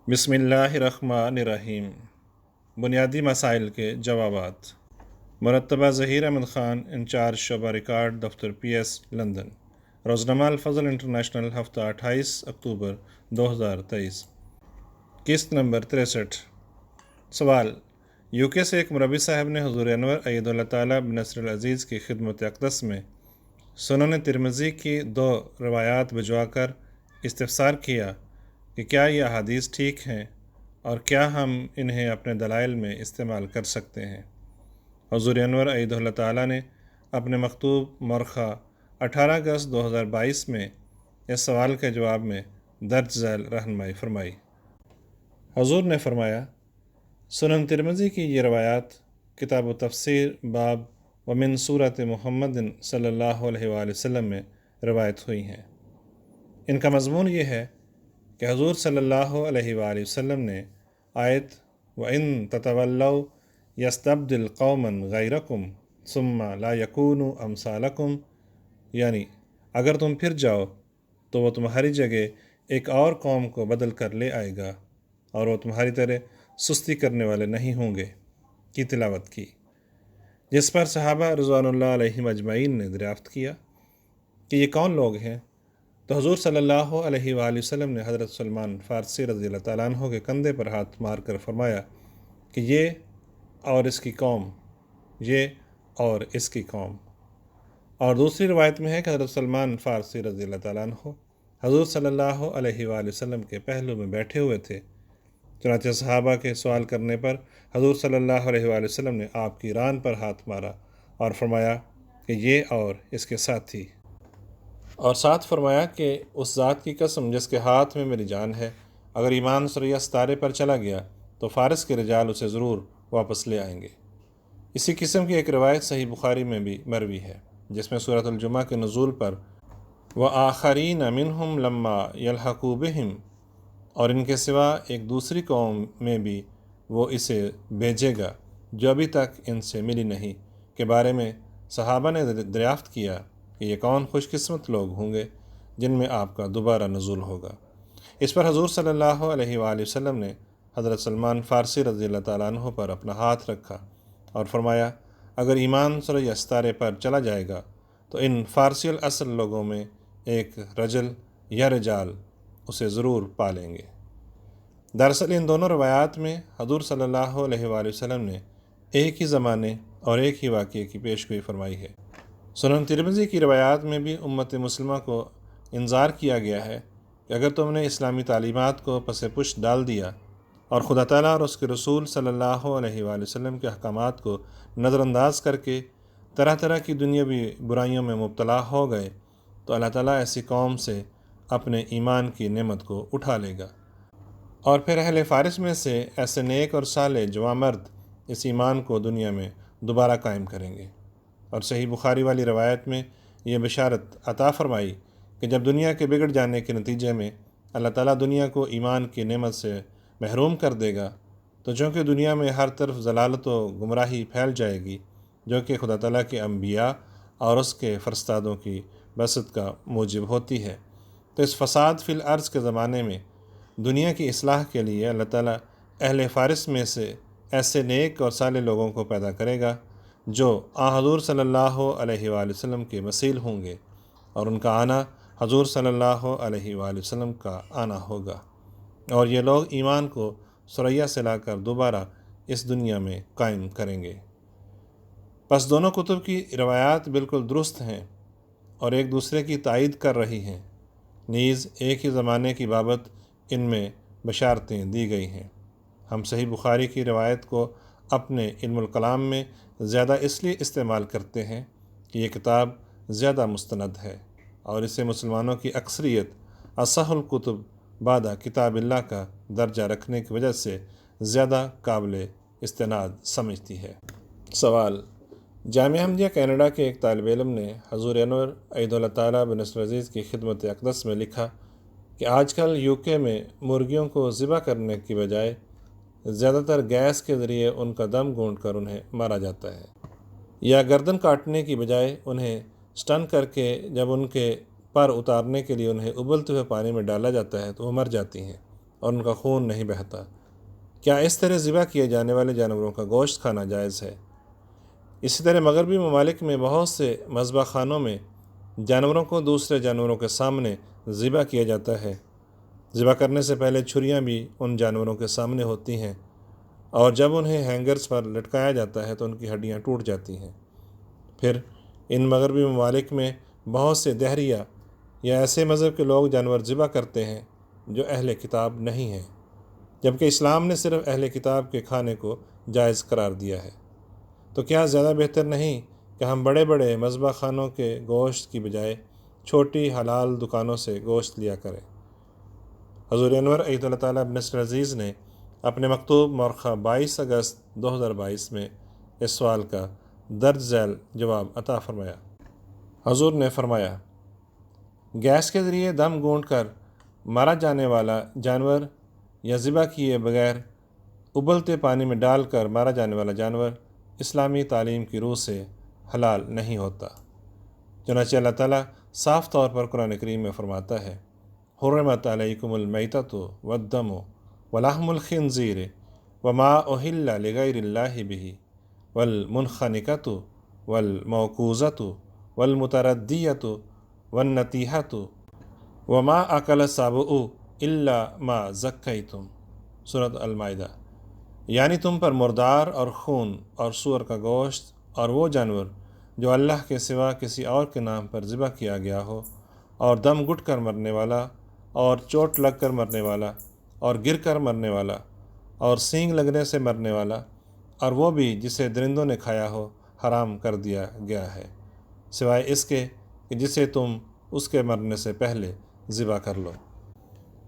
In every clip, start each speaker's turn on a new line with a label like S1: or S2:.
S1: بسم اللہ الرحمن الرحیم۔ بنیادی مسائل کے جوابات۔ مرتبہ ظہیر احمد خان، انچارج شعبہ ریکارڈ، دفتر پی ایس، لندن۔ روزنامہ الفضل انٹرنیشنل، ہفتہ 28 اکتوبر 2023۔ قسط نمبر 63۔ سوال: یو کے سے ایک مربی صاحب نے حضور انور ایدہ اللہ تعالیٰ بنصر العزیز کی خدمت اقدس میں سنن ترمذی کی 2 روایات بھجوا کر استفسار کیا کہ کیا یہ احادیث ٹھیک ہیں اور کیا ہم انہیں اپنے دلائل میں استعمال کر سکتے ہیں؟ حضور انور ایدہ اللہ تعالیٰ نے اپنے مکتوب مورخہ 18 اگست 2022 میں اس سوال کے جواب میں درج ذیل رہنمائی فرمائی۔ حضور نے فرمایا، سنن ترمذی کی یہ روایات کتاب و تفسیر باب ومن سورۃ محمد صلی اللہ علیہ وآلہ وسلم میں روایت ہوئی ہیں۔ ان کا مضمون یہ ہے کہ حضور صلی اللہ علیہ وآلہ وسلم نے آیت وَإِن تَتَوَلَّوْا يَسْتَبْدِلْ قَوْمًا غَيْرَكُمْ ثُمَّ لَا يَكُونُوا أَمْثَالَكُمْ، یعنی اگر تم پھر جاؤ تو وہ تمہاری جگہ ایک اور قوم کو بدل کر لے آئے گا اور وہ تمہاری طرح سستی کرنے والے نہیں ہوں گے کی تلاوت کی، جس پر صحابہ رضوان اللہ علیہم اجمعین نے دریافت کیا کہ یہ کون لوگ ہیں؟ تو حضور صلی اللہ علیہ وآلہ وسلم نے حضرت سلمان فارسی رضی اللہ تعالیٰ عنہ کے کندھے پر ہاتھ مار کر فرمایا کہ یہ اور اس کی قوم، یہ اور اس کی قوم۔ اور دوسری روایت میں ہے کہ حضرت سلمان فارسی رضی اللہ تعالیٰ عنہ حضور صلی اللہ علیہ وآلہ وسلم کے پہلو میں بیٹھے ہوئے تھے، چنانچہ صحابہ کے سوال کرنے پر حضور صلی اللہ علیہ وآلہ وسلم نے آپ کی ران پر ہاتھ مارا اور فرمایا کہ یہ اور اس کے ساتھی، اور ساتھ فرمایا کہ اس ذات کی قسم جس کے ہاتھ میں میری جان ہے، اگر ایمان سریا ستارے پر چلا گیا تو فارس کے رجال اسے ضرور واپس لے آئیں گے۔ اسی قسم کی ایک روایت صحیح بخاری میں بھی مروی ہے، جس میں سورۃ الجمعہ کے نزول پر وَآخَرِينَ مِنْهُمْ لَمَّا يَلْحَقُوا بِهِمْ، اور ان کے سوا ایک دوسری قوم میں بھی وہ اسے بھیجے گا جو ابھی تک ان سے ملی نہیں، کے بارے میں صحابہ نے دریافت کیا کہ یہ کون خوش قسمت لوگ ہوں گے جن میں آپ کا دوبارہ نزول ہوگا۔ اس پر حضور صلی اللہ علیہ وآلہ وسلم نے حضرت سلمان فارسی رضی اللہ تعالیٰ عنہ پر اپنا ہاتھ رکھا اور فرمایا، اگر ایمان سریا ستارے پر چلا جائے گا تو ان فارسی الاصل لوگوں میں ایک رجل یا رجال اسے ضرور پالیں گے۔ دراصل ان دونوں روایات میں حضور صلی اللہ علیہ وآلہ وسلم نے ایک ہی زمانے اور ایک ہی واقعے کی پیشگوئی فرمائی ہے۔ سنن ترمذی کی روایات میں بھی امت مسلمہ کو انذار کیا گیا ہے کہ اگر تم نے اسلامی تعلیمات کو پس پشت ڈال دیا اور خدا تعالیٰ اور اس کے رسول صلی اللہ علیہ وآلہ وسلم کے احکامات کو نظر انداز کر کے طرح طرح کی دنیاوی برائیوں میں مبتلا ہو گئے تو اللہ تعالیٰ ایسی قوم سے اپنے ایمان کی نعمت کو اٹھا لے گا، اور پھر اہل فارس میں سے ایسے نیک اور صالح جوان مرد اس ایمان کو دنیا میں دوبارہ قائم کریں گے۔ اور صحیح بخاری والی روایت میں یہ بشارت عطا فرمائی کہ جب دنیا کے بگڑ جانے کے نتیجے میں اللہ تعالیٰ دنیا کو ایمان کی نعمت سے محروم کر دے گا تو چونکہ دنیا میں ہر طرف ضلالت و گمراہی پھیل جائے گی جو کہ خدا تعالیٰ کے انبیاء اور اس کے فرستادوں کی بعثت کا موجب ہوتی ہے، تو اس فساد فی الارض کے زمانے میں دنیا کی اصلاح کے لیے اللہ تعالیٰ اہل فارس میں سے ایسے نیک اور صالح لوگوں کو پیدا کرے گا جو حضور صلی اللہ علیہ وآلہ وسلم کے مثیل ہوں گے، اور ان کا آنا حضور صلی اللہ علیہ وآلہ وسلم کا آنا ہوگا، اور یہ لوگ ایمان کو ثریا سے لا کر دوبارہ اس دنیا میں قائم کریں گے۔ پس دونوں کتب کی روایات بالکل درست ہیں اور ایک دوسرے کی تائید کر رہی ہیں، نیز ایک ہی زمانے کی بابت ان میں بشارتیں دی گئی ہیں۔ ہم صحیح بخاری کی روایت کو اپنے علم الکلام میں زیادہ اس لیے استعمال کرتے ہیں کہ یہ کتاب زیادہ مستند ہے اور اسے مسلمانوں کی اکثریت اصح الکتب بعد کتاب اللہ کا درجہ رکھنے کی وجہ سے زیادہ قابل استناد سمجھتی ہے۔ سوال: جامعہ احمدیہ کینیڈا کے ایک طالب علم نے حضور انور ایدہ اللہ تعالیٰ بنصر العزیز کی خدمت اقدس میں لکھا کہ آج کل یو کے میں مرغیوں کو ذبح کرنے کی بجائے زیادہ تر گیس کے ذریعے ان کا دم گھونٹ کر انہیں مارا جاتا ہے، یا گردن کاٹنے کی بجائے انہیں سٹن کر کے جب ان کے پر اتارنے کے لیے انہیں ابلتے ہوئے پانی میں ڈالا جاتا ہے تو وہ مر جاتی ہیں، اور ان کا خون نہیں بہتا۔ کیا اس طرح ذبح کیے جانے والے جانوروں کا گوشت کھانا جائز ہے؟ اسی طرح مغربی ممالک میں بہت سے مذبح خانوں میں جانوروں کو دوسرے جانوروں کے سامنے ذبح کیا جاتا ہے۔ ذبح کرنے سے پہلے چھریاں بھی ان جانوروں کے سامنے ہوتی ہیں، اور جب انہیں ہینگرز پر لٹکایا جاتا ہے تو ان کی ہڈیاں ٹوٹ جاتی ہیں۔ پھر ان مغربی ممالک میں بہت سے دہریہ یا ایسے مذہب کے لوگ جانور ذبح کرتے ہیں جو اہل کتاب نہیں ہیں، جبکہ اسلام نے صرف اہل کتاب کے کھانے کو جائز قرار دیا ہے۔ تو کیا زیادہ بہتر نہیں کہ ہم بڑے بڑے مذبح خانوں کے گوشت کی بجائے چھوٹی حلال دکانوں سے گوشت لیا کریں؟ حضور انور ایت اللہ تعالیٰ بن نصر عزیز نے اپنے مکتوب مورخہ 22 اگست 2022 میں اس سوال کا درج ذیل جواب عطا فرمایا۔ حضور نے فرمایا، گیس کے ذریعے دم گونڈ کر مارا جانے والا جانور یا ذبح کیے بغیر ابلتے پانی میں ڈال کر مارا جانے والا جانور اسلامی تعلیم کی روح سے حلال نہیں ہوتا۔ چنانچہ اللہ تعالیٰ صاف طور پر قرآن کریم میں فرماتا ہے، حرمت علیکم المیتۃ والدم ولحم الخنزیر وما اہل لغیر اللہ بہ والمنخنقۃ والموقوذۃ والمتردیۃ والنطیحۃ وما اکل السبع الا ما ذکیتم، سورۃ المائدہ۔ یعنی تم پر مردار اور خون اور سور کا گوشت اور وہ جانور جو اللہ کے سوا کسی اور کے نام پر ذبح کیا گیا ہو، اور دم گھٹ کر مرنے والا، اور چوٹ لگ کر مرنے والا، اور گر کر مرنے والا، اور سینگ لگنے سے مرنے والا، اور وہ بھی جسے درندوں نے کھایا ہو، حرام کر دیا گیا ہے، سوائے اس کے کہ جسے تم اس کے مرنے سے پہلے ذبح کر لو۔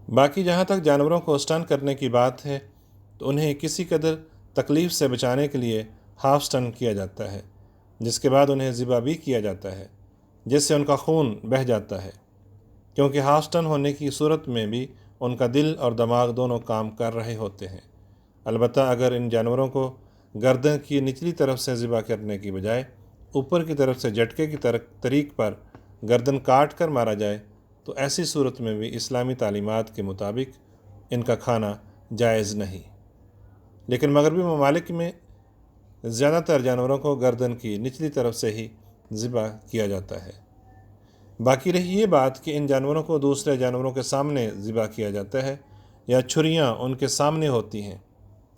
S1: باقی جہاں تک جانوروں کو اسٹن کرنے کی بات ہے تو انہیں کسی قدر تکلیف سے بچانے کے لیے ہاف اسٹن کیا جاتا ہے، جس کے بعد انہیں ذبح بھی کیا جاتا ہے، جس سے ان کا خون بہہ جاتا ہے، کیونکہ ہاف اسٹن ہونے کی صورت میں بھی ان کا دل اور دماغ دونوں کام کر رہے ہوتے ہیں۔ البتہ اگر ان جانوروں کو گردن کی نچلی طرف سے ذبح کرنے کی بجائے اوپر کی طرف سے جھٹکے کی طریق پر گردن کاٹ کر مارا جائے تو ایسی صورت میں بھی اسلامی تعلیمات کے مطابق ان کا کھانا جائز نہیں۔ لیکن مغربی ممالک میں زیادہ تر جانوروں کو گردن کی نچلی طرف سے ہی ذبح کیا جاتا ہے۔ باقی رہی یہ بات کہ ان جانوروں کو دوسرے جانوروں کے سامنے ذبح کیا جاتا ہے یا چھریاں ان کے سامنے ہوتی ہیں،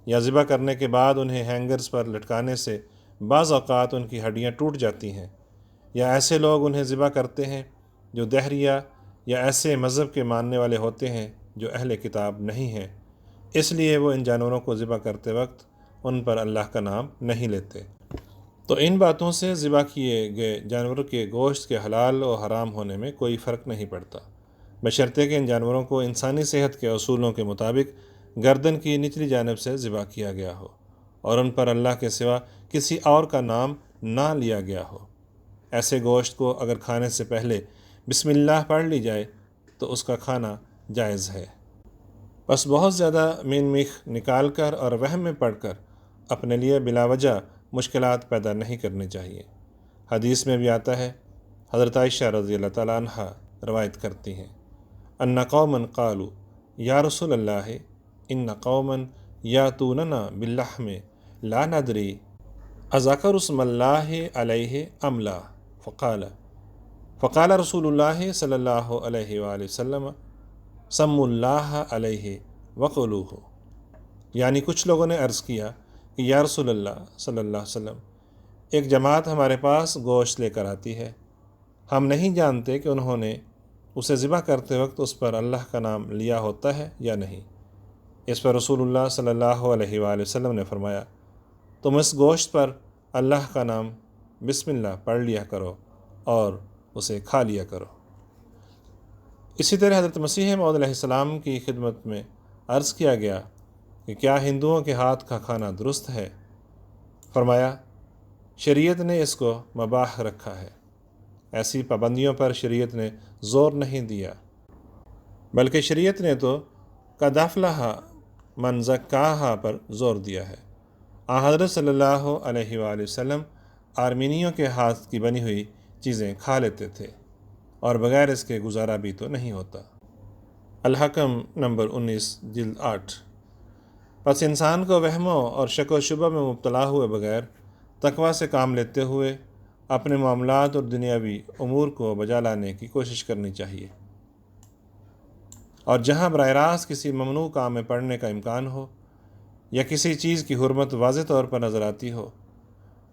S1: یا ذبح کرنے کے بعد انہیں ہینگرز پر لٹکانے سے بعض اوقات ان کی ہڈیاں ٹوٹ جاتی ہیں، یا ایسے لوگ انہیں ذبح کرتے ہیں جو دہریہ یا ایسے مذہب کے ماننے والے ہوتے ہیں جو اہل کتاب نہیں ہیں، اس لیے وہ ان جانوروں کو ذبح کرتے وقت ان پر اللہ کا نام نہیں لیتے۔ تو ان باتوں سے ذبح کیے گئے جانوروں کے گوشت کے حلال و حرام ہونے میں کوئی فرق نہیں پڑتا، بشرطے کہ ان جانوروں کو انسانی صحت کے اصولوں کے مطابق گردن کی نچلی جانب سے ذبح کیا گیا ہو، اور ان پر اللہ کے سوا کسی اور کا نام نہ لیا گیا ہو۔ ایسے گوشت کو اگر کھانے سے پہلے بسم اللہ پڑھ لی جائے تو اس کا کھانا جائز ہے۔ بس بہت زیادہ مین میخ نکال کر اور وہم میں پڑھ کر اپنے لیے بلا وجہ مشکلات پیدا نہیں کرنی چاہیے۔ حدیث میں بھی آتا ہے، حضرت عائشہ رضی اللہ تعالیٰ عنہ روایت کرتی ہیں، ان قوما قالوا یا رسول اللہ ان قوما یاتوننا باللحم لا ندری اذکر اسم اللہ علیہ ام لا، فقال رسول اللہ صلی اللہ علیہ وآلہ وسلم سموا اللہ علیہ وقلوہ۔ یعنی کچھ لوگوں نے عرض کیا کہ یا رسول اللہ صلی اللہ علیہ وسلم، ایک جماعت ہمارے پاس گوشت لے کر آتی ہے، ہم نہیں جانتے کہ انہوں نے اسے ذبح کرتے وقت اس پر اللہ کا نام لیا ہوتا ہے یا نہیں۔ اس پر رسول اللہ صلی اللہ علیہ وآلہ وسلم نے فرمایا، تم اس گوشت پر اللہ کا نام بسم اللہ پڑھ لیا کرو اور اسے کھا لیا کرو۔ اسی طرح حضرت مسیح موعود علیہ السلام کی خدمت میں عرض کیا گیا کہ کیا ہندوؤں کے ہاتھ کا کھانا درست ہے؟ فرمایا، شریعت نے اس کو مباح رکھا ہے۔ ایسی پابندیوں پر شریعت نے زور نہیں دیا، بلکہ شریعت نے تو قد افلح من زکاہا پر زور دیا ہے۔ حضرت صلی اللہ علیہ وآلہ وسلم آرمینیوں کے ہاتھ کی بنی ہوئی چیزیں کھا لیتے تھے، اور بغیر اس کے گزارا بھی تو نہیں ہوتا۔ الحکم نمبر 19 جلد 8۔ پس انسان کو وہموں اور شک و شبہ میں مبتلا ہوئے بغیر تقوی سے کام لیتے ہوئے اپنے معاملات اور دنیاوی امور کو بجا لانے کی کوشش کرنی چاہیے، اور جہاں براہ راست کسی ممنوع کام میں پڑنے کا امکان ہو یا کسی چیز کی حرمت واضح طور پر نظر آتی ہو،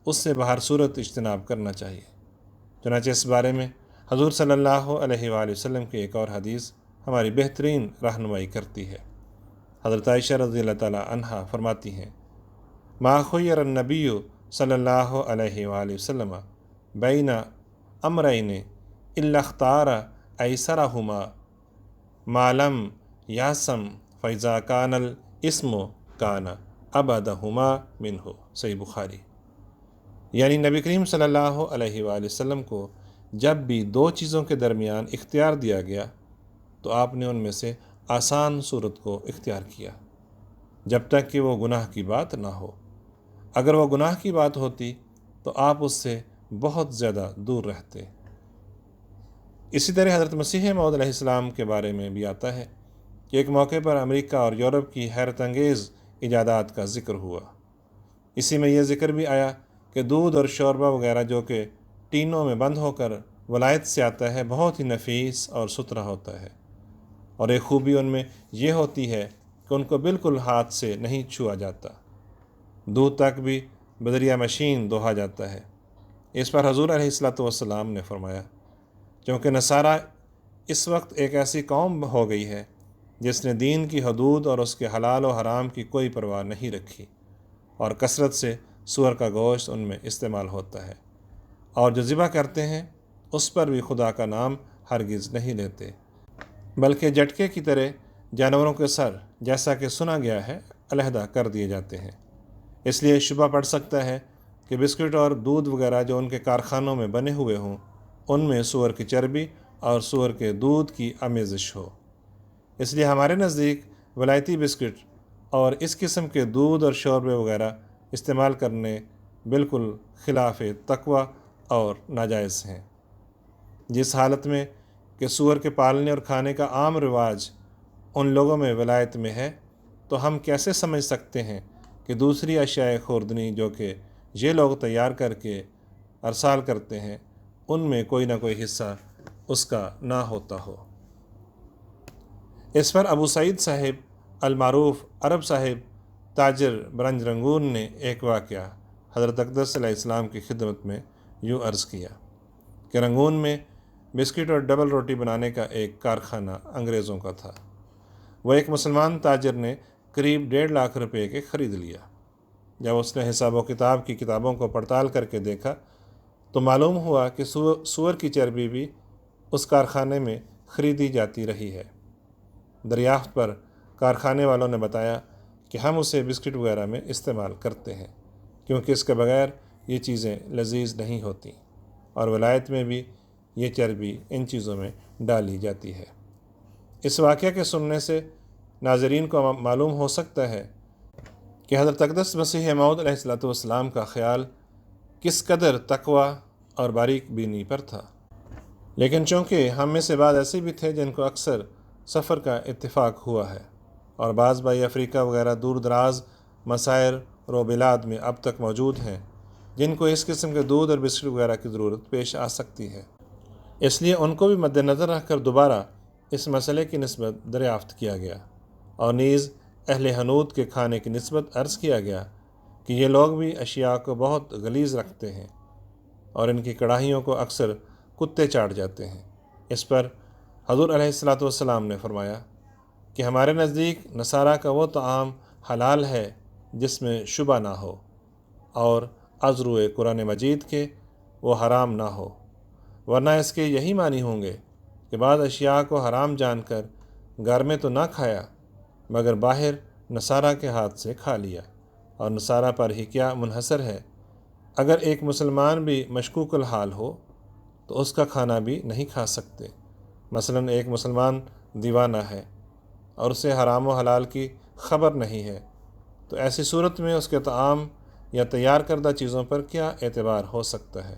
S1: اس سے بہر صورت اجتناب کرنا چاہیے۔ چنانچہ اس بارے میں حضور صلی اللہ علیہ وآلہ وسلم کی ایک اور حدیث ہماری بہترین رہنمائی کرتی ہے۔ حضرت عائشہ رضی اللہ تعالی عنہا فرماتی ہیں، ما خیر النبی صلی اللہ علیہ وآلہ وسلم بین امرین الا اختار ایسرہما ما لم یاسم فاذا کان الاسم کان ابعدہما منہ، صحیح بخاری۔ یعنی نبی کریم صلی اللہ علیہ وآلہ وسلم کو جب بھی دو چیزوں کے درمیان اختیار دیا گیا تو آپ نے ان میں سے آسان صورت کو اختیار کیا، جب تک کہ وہ گناہ کی بات نہ ہو۔ اگر وہ گناہ کی بات ہوتی تو آپ اس سے بہت زیادہ دور رہتے۔ اسی طرح حضرت مسیح موعود علیہ السلام کے بارے میں بھی آتا ہے کہ ایک موقع پر امریکہ اور یورپ کی حیرت انگیز ایجادات کا ذکر ہوا۔ اسی میں یہ ذکر بھی آیا کہ دودھ اور شوربہ وغیرہ جو کہ ٹینوں میں بند ہو کر ولایت سے آتا ہے بہت ہی نفیس اور ستھرا ہوتا ہے، اور ایک خوبی ان میں یہ ہوتی ہے کہ ان کو بالکل ہاتھ سے نہیں چھوا جاتا، دودھ تک بھی بذریعہ مشین دوہا جاتا ہے۔ اس پر حضور علیہ الصلوۃ والسلام نے فرمایا، کیونکہ نصارہ اس وقت ایک ایسی قوم ہو گئی ہے جس نے دین کی حدود اور اس کے حلال و حرام کی کوئی پرواہ نہیں رکھی، اور کثرت سے سور کا گوشت ان میں استعمال ہوتا ہے، اور جو ذبح کرتے ہیں اس پر بھی خدا کا نام ہرگز نہیں لیتے، بلکہ جٹکے کی طرح جانوروں کے سر، جیسا کہ سنا گیا ہے، علیحدہ کر دیے جاتے ہیں۔ اس لیے شبہ پڑ سکتا ہے کہ بسکٹ اور دودھ وغیرہ جو ان کے کارخانوں میں بنے ہوئے ہوں، ان میں سور کی چربی اور سور کے دودھ کی آمیزش ہو۔ اس لیے ہمارے نزدیک ولایتی بسکٹ اور اس قسم کے دودھ اور شوربے وغیرہ استعمال کرنے بالکل خلاف تقوی اور ناجائز ہیں۔ جس حالت میں کہ سور کے پالنے اور کھانے کا عام رواج ان لوگوں میں ولایت میں ہے، تو ہم کیسے سمجھ سکتے ہیں کہ دوسری اشیاء خوردنی جو کہ یہ لوگ تیار کر کے ارسال کرتے ہیں، ان میں کوئی نہ کوئی حصہ اس کا نہ ہوتا ہو۔ اس پر ابو سعید صاحب المعروف عرب صاحب تاجر برنج رنگون نے ایک واقعہ حضرت اقدس علیہ السلام کی خدمت میں یوں عرض کیا کہ رنگون میں بسکٹ اور ڈبل روٹی بنانے کا ایک کارخانہ انگریزوں کا تھا۔ وہ ایک مسلمان تاجر نے قریب 1.5 لاکھ روپے کے خرید لیا۔ جب اس نے حساب و کتاب کی کتابوں کو پڑتال کر کے دیکھا تو معلوم ہوا کہ سور کی چربی بھی اس کارخانے میں خریدی جاتی رہی ہے۔ دریافت پر کارخانے والوں نے بتایا کہ ہم اسے بسکٹ وغیرہ میں استعمال کرتے ہیں، کیونکہ اس کے بغیر یہ چیزیں لذیذ نہیں ہوتی، اور ولایت میں بھی یہ چربی ان چیزوں میں ڈالی جاتی ہے۔ اس واقعہ کے سننے سے ناظرین کو معلوم ہو سکتا ہے کہ حضرت اقدس مسیح موعود علیہ السلام کا خیال کس قدر تقوی اور باریک بینی پر تھا۔ لیکن چونکہ ہم میں سے بعض ایسے بھی تھے جن کو اکثر سفر کا اتفاق ہوا ہے، اور بعض بھائی افریقہ وغیرہ دور دراز مسائر و بلاد میں اب تک موجود ہیں جن کو اس قسم کے دودھ اور بسکٹ وغیرہ کی ضرورت پیش آ سکتی ہے، اس لیے ان کو بھی مد نظر رکھ کر دوبارہ اس مسئلے کی نسبت دریافت کیا گیا، اور نیز اہل حنوت کے کھانے کی نسبت عرض کیا گیا کہ یہ لوگ بھی اشیاء کو بہت غلیظ رکھتے ہیں، اور ان کی کڑاہیوں کو اکثر کتے چاٹ جاتے ہیں۔ اس پر حضور علیہ الصلوۃ والسلام نے فرمایا کہ ہمارے نزدیک نصارہ کا وہ طعام حلال ہے جس میں شبہ نہ ہو، اور از روئے قرآن مجید کے وہ حرام نہ ہو، ورنہ اس کے یہی معنی ہوں گے کہ بعض اشیاء کو حرام جان کر گھر میں تو نہ کھایا مگر باہر نصارہ کے ہاتھ سے کھا لیا، اور نصارہ پر ہی کیا منحصر ہے۔ اگر ایک مسلمان بھی مشکوک الحال ہو تو اس کا کھانا بھی نہیں کھا سکتے۔ مثلا ایک مسلمان دیوانہ ہے اور اسے حرام و حلال کی خبر نہیں ہے، تو ایسی صورت میں اس کے طعام یا تیار کردہ چیزوں پر کیا اعتبار ہو سکتا ہے؟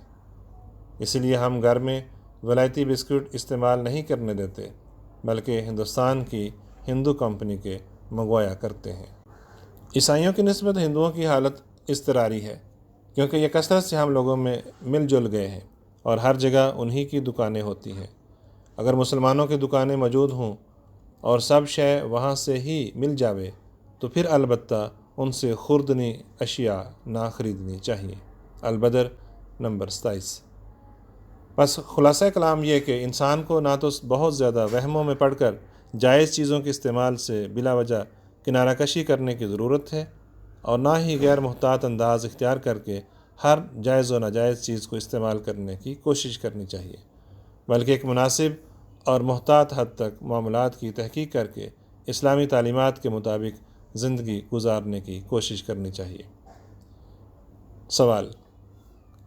S1: اسی لیے ہم گھر میں ولایتی بسکٹ استعمال نہیں کرنے دیتے، بلکہ ہندوستان کی ہندو کمپنی کے منگوایا کرتے ہیں۔ عیسائیوں کی نسبت ہندوؤں کی حالت اضطراری ہے، کیونکہ یہ کثرت سے ہم لوگوں میں مل جل گئے ہیں اور ہر جگہ انہی کی دکانیں ہوتی ہیں۔ اگر مسلمانوں کی دکانیں موجود ہوں اور سب شے وہاں سے ہی مل جاوے تو پھر البتہ ان سے خوردنی اشیاء نہ خریدنی چاہیے۔ البدر نمبر 27۔ بس خلاصہ کلام یہ کہ انسان کو نہ تو بہت زیادہ وہموں میں پڑھ کر جائز چیزوں کے استعمال سے بلا وجہ کنارہ کشی کرنے کی ضرورت ہے، اور نہ ہی غیر محتاط انداز اختیار کر کے ہر جائز و ناجائز چیز کو استعمال کرنے کی کوشش کرنی چاہیے، بلکہ ایک مناسب اور محتاط حد تک معاملات کی تحقیق کر کے اسلامی تعلیمات کے مطابق زندگی گزارنے کی کوشش کرنی چاہیے۔ سوال: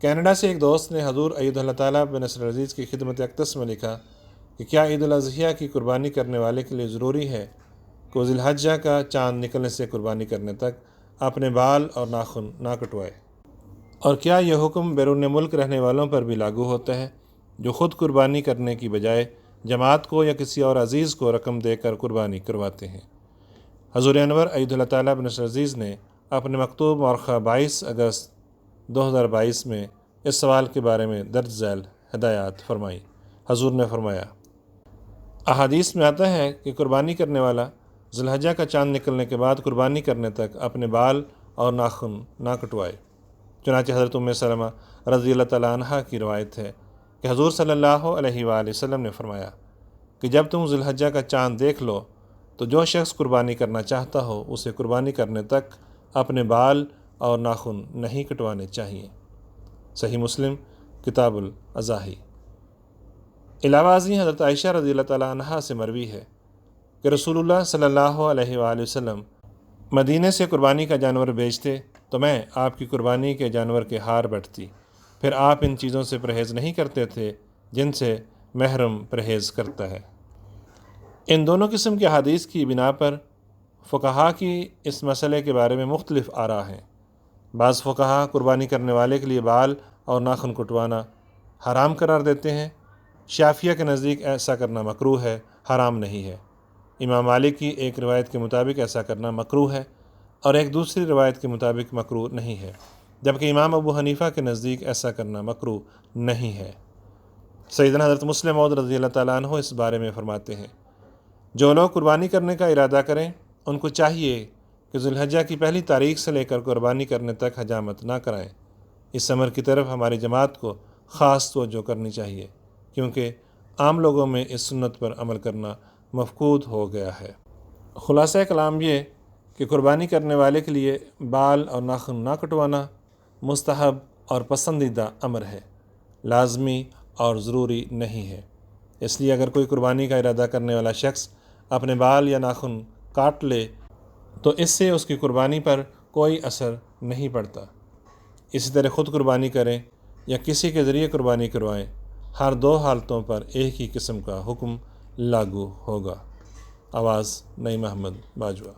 S1: کینیڈا سے ایک دوست نے حضور ایدہ اللہ تعالیٰ بنصر العزیز کی خدمت اقدس میں لکھا کہ کیا عید الاضحیٰ کی قربانی کرنے والے کے لیے ضروری ہے کہ وہ ذی الحجہ کا چاند نکلنے سے قربانی کرنے تک اپنے بال اور ناخن نہ کٹوائے؟ اور کیا یہ حکم بیرون ملک رہنے والوں پر بھی لاگو ہوتا ہے جو خود قربانی کرنے کی بجائے جماعت کو یا کسی اور عزیز کو رقم دے کر قربانی کرواتے ہیں؟ حضور انور ایدہ اللہ تعالیٰ بنصر العزیز نے اپنے مکتوب مؤرخہ 22 اگست 2022 میں اس سوال کے بارے میں درج ذیل ہدایات فرمائی۔ حضور نے فرمایا: احادیث میں آتا ہے کہ قربانی کرنے والا ذی الحجہ کا چاند نکلنے کے بعد قربانی کرنے تک اپنے بال اور ناخن نہ کٹوائے۔ چنانچہ حضرت ام سلمہ رضی اللہ تعالیٰ عنہا کی روایت ہے کہ حضور صلی اللہ علیہ وآلہ وسلم نے فرمایا کہ جب تم ذی الحجہ کا چاند دیکھ لو تو جو شخص قربانی کرنا چاہتا ہو اسے قربانی کرنے تک اپنے بال اور ناخن نہیں کٹوانے چاہیے۔ صحیح مسلم کتاب الاضاحی۔ علاوہ ازیں حضرت عائشہ رضی اللہ تعالیٰ عنہا سے مروی ہے کہ رسول اللہ صلی اللہ علیہ وآلہ وسلم مدینے سے قربانی کا جانور بیچتے تو میں آپ کی قربانی کے جانور کے ہار بیٹھتی، پھر آپ ان چیزوں سے پرہیز نہیں کرتے تھے جن سے محرم پرہیز کرتا ہے۔ ان دونوں قسم کے احادیث کی بنا پر فقہا کی اس مسئلے کے بارے میں مختلف آراء ہیں۔ بعض فقہا قربانی کرنے والے کے لیے بال اور ناخن کٹوانا حرام قرار دیتے ہیں۔ شافعیہ کے نزدیک ایسا کرنا مکروہ ہے، حرام نہیں ہے۔ امام مالک کی ایک روایت کے مطابق ایسا کرنا مکروہ ہے اور ایک دوسری روایت کے مطابق مکروہ نہیں ہے، جبکہ امام ابو حنیفہ کے نزدیک ایسا کرنا مکروہ نہیں ہے۔ سیدنا حضرت مسلم موعود رضی اللہ تعالیٰ عنہ اس بارے میں فرماتے ہیں: جو لوگ قربانی کرنے کا ارادہ کریں ان کو چاہیے کہ ذی الحجہ کی پہلی تاریخ سے لے کر قربانی کرنے تک حجامت نہ کرائیں۔ اس امر کی طرف ہماری جماعت کو خاص توجہ کرنی چاہیے، کیونکہ عام لوگوں میں اس سنت پر عمل کرنا مفقود ہو گیا ہے۔ خلاصہ کلام یہ کہ قربانی کرنے والے کے لیے بال اور ناخن نہ کٹوانا مستحب اور پسندیدہ امر ہے، لازمی اور ضروری نہیں ہے۔ اس لیے اگر کوئی قربانی کا ارادہ کرنے والا شخص اپنے بال یا ناخن کاٹ لے تو اس سے اس کی قربانی پر کوئی اثر نہیں پڑتا۔ اسی طرح خود قربانی کریں یا کسی کے ذریعے قربانی کروائیں، ہر دو حالتوں پر ایک ہی قسم کا حکم لاگو ہوگا۔ آواز نعیم احمد باجوہ۔